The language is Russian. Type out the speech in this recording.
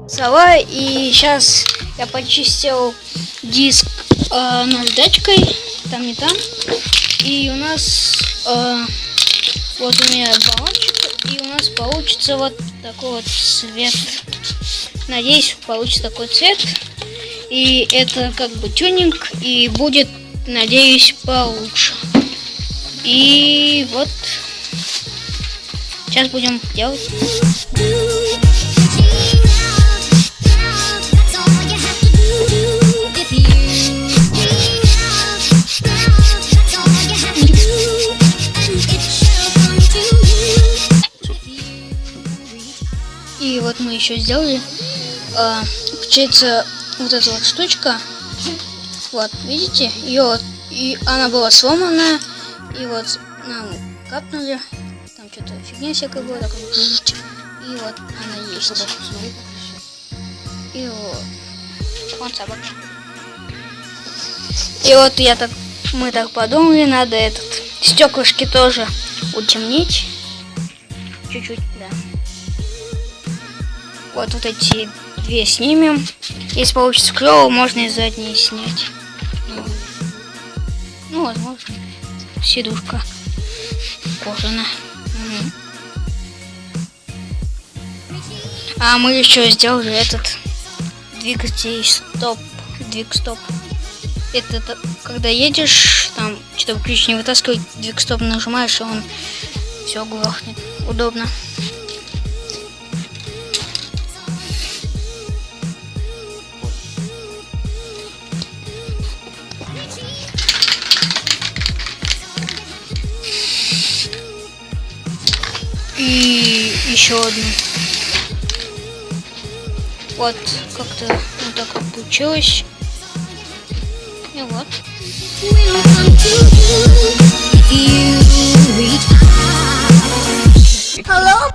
сова, и сейчас я почистил диск наждачкой, там не там, и у нас вот у меня баллончик, и у нас получится вот такой вот цвет. Надеюсь, получится такой цвет, и это как бы тюнинг, и будет, надеюсь, получше. И вот сейчас будем делать. И вот мы еще сделали, получается, вот эта вот штучка, вот, видите, ее вот, и она была сломанная, и вот нам капнули, там что-то фигня всякая была, такая, и вот она есть. И вот собака. И вот мы так подумали, надо стеклышки тоже утемнить, чуть-чуть, да. Вот эти две снимем. Если получится клево, можно и задние снять. Ну, возможно. Сидушка кожаная. А мы еще сделали этот двигатель двиг-стоп. Это когда едешь, там что-то ключ не вытаскивать, двиг-стоп нажимаешь, и он все глохнет. Удобно. И еще одну. Вот как-то вот так вот получилось. И вот. Hello?